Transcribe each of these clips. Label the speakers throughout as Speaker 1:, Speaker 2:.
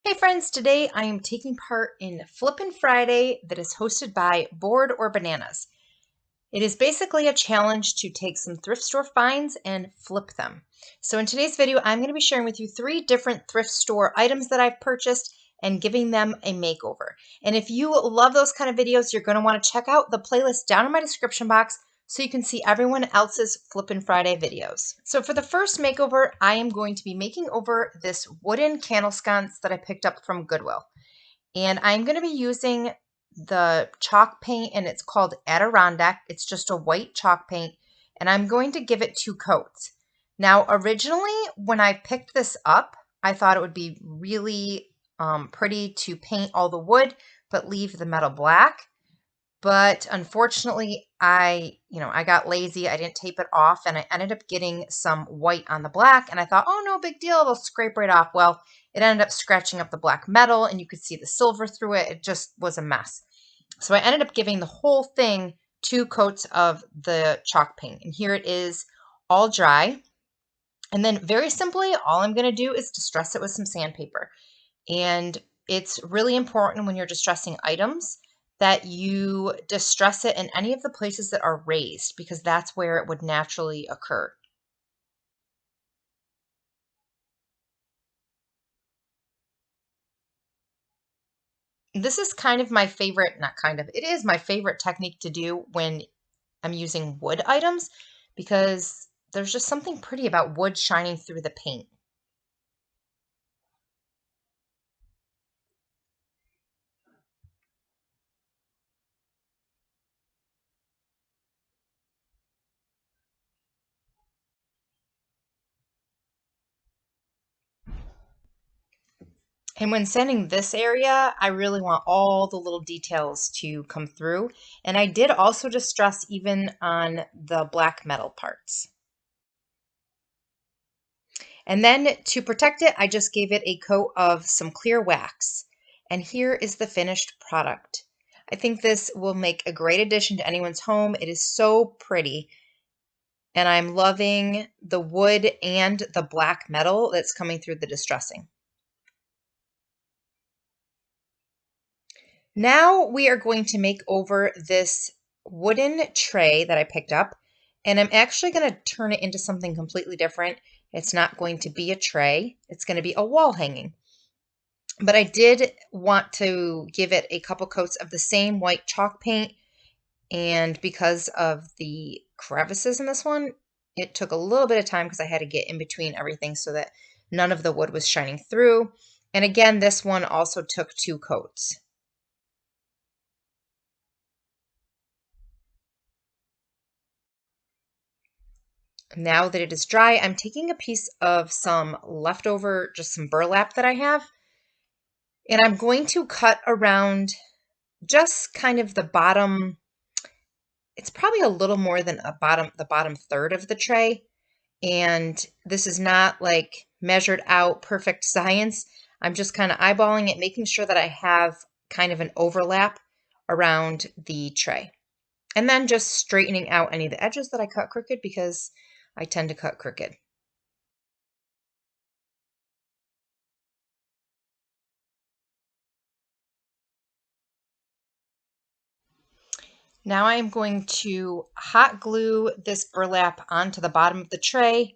Speaker 1: Hey friends, today I am taking part in Flippin' Friday that is hosted by Board or Bananas. It is basically a challenge to take some thrift store finds and flip them. So in today's video, I'm going to be sharing with you 3 different thrift store items that I've purchased and giving them a makeover. And if you love those kind of videos, you're going to want to check out the playlist down in my description box so you can see everyone else's Flippin' Friday videos. So for the first makeover, I am going to be making over this wooden candle sconce that I picked up from Goodwill. And I'm going to be using the chalk paint, and it's called Adirondack. It's just a white chalk paint, and I'm going to give it 2 coats. Now, originally, when I picked this up, I thought it would be really pretty to paint all the wood, but leave the metal black. But unfortunately, I got lazy. I didn't tape it off, and I ended up getting some white on the black, and I thought, oh, no big deal. It'll scrape right off. Well, it ended up scratching up the black metal, and you could see the silver through it. It just was a mess. So I ended up giving the whole thing 2 coats of the chalk paint. And here it is all dry. And then very simply, all I'm going to do is distress it with some sandpaper. And it's really important when you're distressing items that you distress it in any of the places that are raised, because that's where it would naturally occur. This is kind of my favorite, not kind of, it is my favorite technique to do when I'm using wood items, because there's just something pretty about wood shining through the paint. And when sanding this area, I really want all the little details to come through. And I did also distress even on the black metal parts. And then to protect it, I just gave it a coat of some clear wax. And here is the finished product. I think this will make a great addition to anyone's home. It is so pretty. And I'm loving the wood and the black metal that's coming through the distressing. Now we are going to make over this wooden tray that I picked up, and I'm actually going to turn it into something completely different. It's not going to be a tray, it's going to be a wall hanging. But I did want to give it a couple coats of the same white chalk paint, and because of the crevices in this one, it took a little bit of time because I had to get in between everything so that none of the wood was shining through. And again, this one also took 2 coats. Now that it is dry, I'm taking a piece of some leftover, just some burlap that I have, and I'm going to cut around just kind of the bottom. It's probably a little more than the bottom third of the tray. And this is not like measured out perfect science. I'm just kind of eyeballing it, making sure that I have kind of an overlap around the tray. And then just straightening out any of the edges that I cut crooked, because I tend to cut crooked. Now I am going to hot glue this burlap onto the bottom of the tray.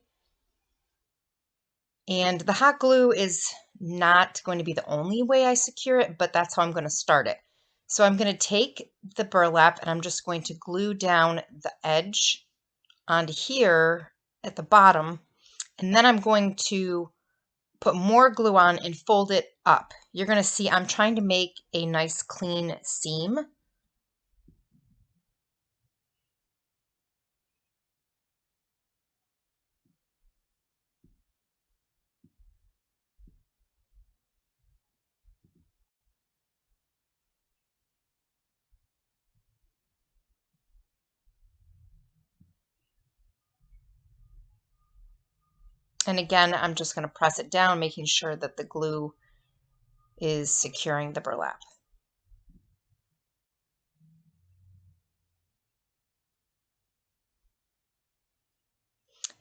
Speaker 1: And the hot glue is not going to be the only way I secure it, but that's how I'm going to start it. So I'm going to take the burlap and I'm just going to glue down the edge onto here at the bottom. And then I'm going to put more glue on and fold it up. You're going to see I'm trying to make a nice clean seam. And again, I'm just going to press it down, making sure that the glue is securing the burlap.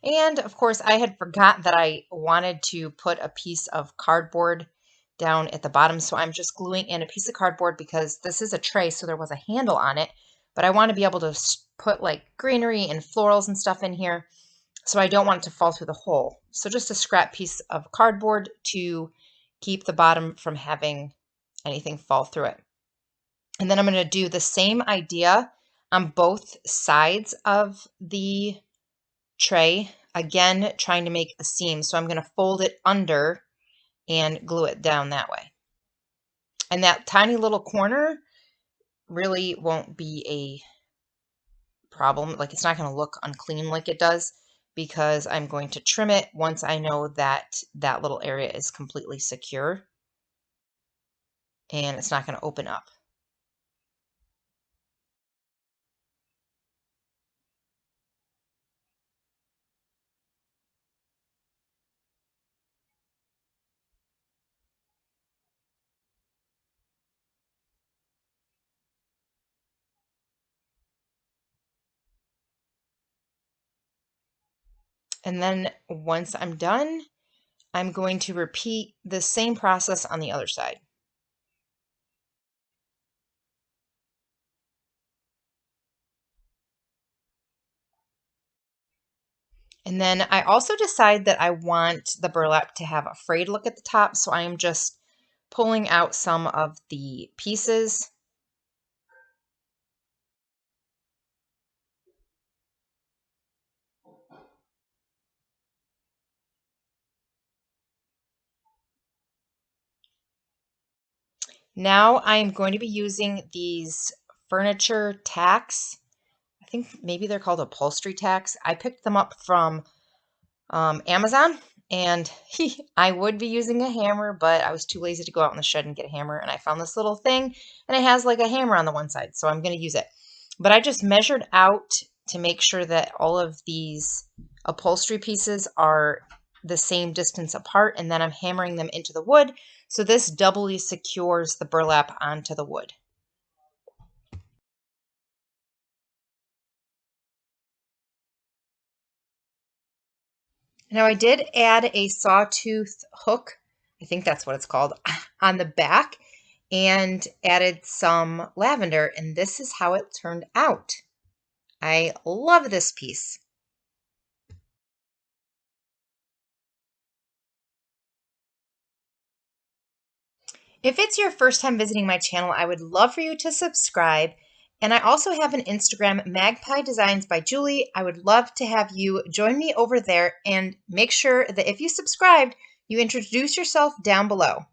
Speaker 1: And of course, I had forgot that I wanted to put a piece of cardboard down at the bottom. So I'm just gluing in a piece of cardboard because this is a tray, so there was a handle on it, but I want to be able to put like greenery and florals and stuff in here. So I don't want it to fall through the hole. So just a scrap piece of cardboard to keep the bottom from having anything fall through it. And then I'm going to do the same idea on both sides of the tray. Again, trying to make a seam. So I'm going to fold it under and glue it down that way. And that tiny little corner really won't be a problem. Like, it's not going to look unclean like it does, because I'm going to trim it once I know that that little area is completely secure and it's not going to open up. And then once I'm done, I'm going to repeat the same process on the other side. And then I also decide that I want the burlap to have a frayed look at the top, so I am just pulling out some of the pieces. Now I am going to be using these furniture tacks. I think maybe they're called upholstery tacks. I picked them up from Amazon, and I would be using a hammer, but I was too lazy to go out in the shed and get a hammer, and I found this little thing, and it has like a hammer on the one side, so I'm going to use it. But I just measured out to make sure that all of these upholstery pieces are the same distance apart, and then I'm hammering them into the wood, so this doubly secures the burlap onto the wood. Now I did add a sawtooth hook, I think that's what it's called, on the back, and added some lavender, and this is how it turned out. I love this piece. If it's your first time visiting my channel, I would love for you to subscribe. And I also have an Instagram, Magpie Designs by Julie. I would love to have you join me over there, and make sure that if you subscribed, you introduce yourself down below.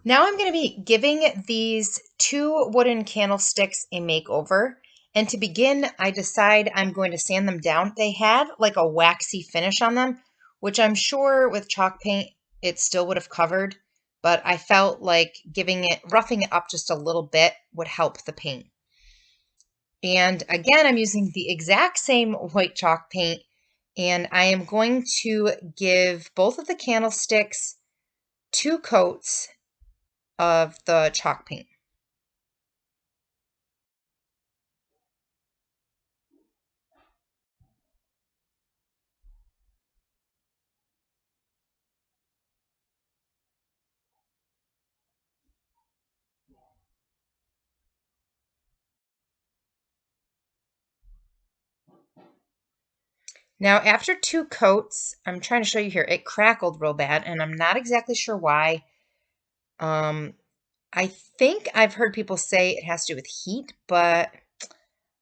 Speaker 1: Now I'm going to be giving these two wooden candlesticks a makeover. And to begin, I decide I'm going to sand them down. They had like a waxy finish on them, which I'm sure with chalk paint it still would have covered, but I felt like roughing it up just a little bit would help the paint. And again, I'm using the exact same white chalk paint, and I am going to give both of the candlesticks 2 coats of the chalk paint. Now, after 2 coats, I'm trying to show you here, it crackled real bad, and I'm not exactly sure why. I think I've heard people say it has to do with heat, but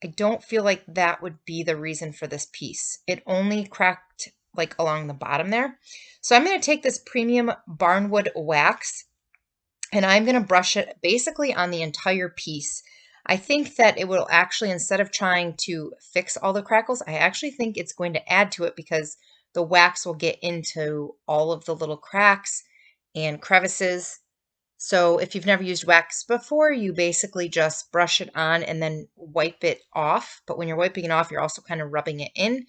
Speaker 1: I don't feel like that would be the reason for this piece. It only cracked like along the bottom there. So I'm going to take this premium barnwood wax, and I'm going to brush it basically on the entire piece. I think that it will actually, instead of trying to fix all the crackles, I actually think it's going to add to it, because the wax will get into all of the little cracks and crevices. So if you've never used wax before, you basically just brush it on and then wipe it off. But when you're wiping it off, you're also kind of rubbing it in.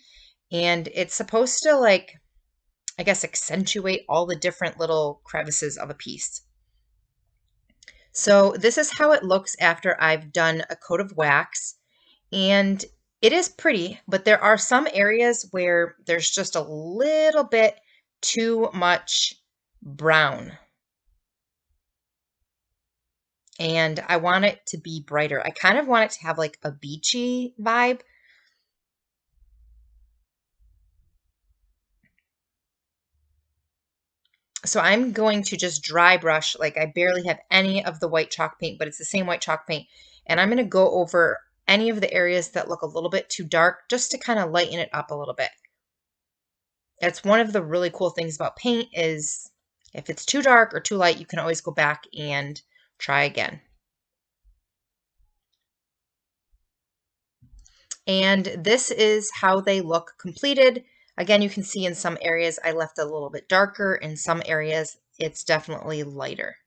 Speaker 1: And it's supposed to, like, I guess, accentuate all the different little crevices of a piece. So this is how it looks after I've done a coat of wax. And It is pretty, but there are some areas where there's just a little bit too much brown. And I want it to be brighter. I kind of want it to have like a beachy vibe. So I'm going to just dry brush, like I barely have any of the white chalk paint, but it's the same white chalk paint. And I'm going to go over any of the areas that look a little bit too dark just to kind of lighten it up a little bit. That's one of the really cool things about paint is if it's too dark or too light, you can always go back and try again. And this is how they look completed. Again, you can see in some areas I left a little bit darker. In some areas, it's definitely lighter.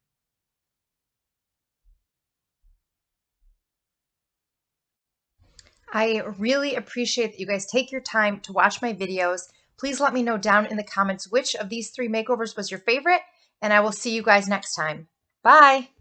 Speaker 1: I really appreciate that you guys take your time to watch my videos. Please let me know down in the comments which of these 3 makeovers was your favorite, and I will see you guys next time. Bye!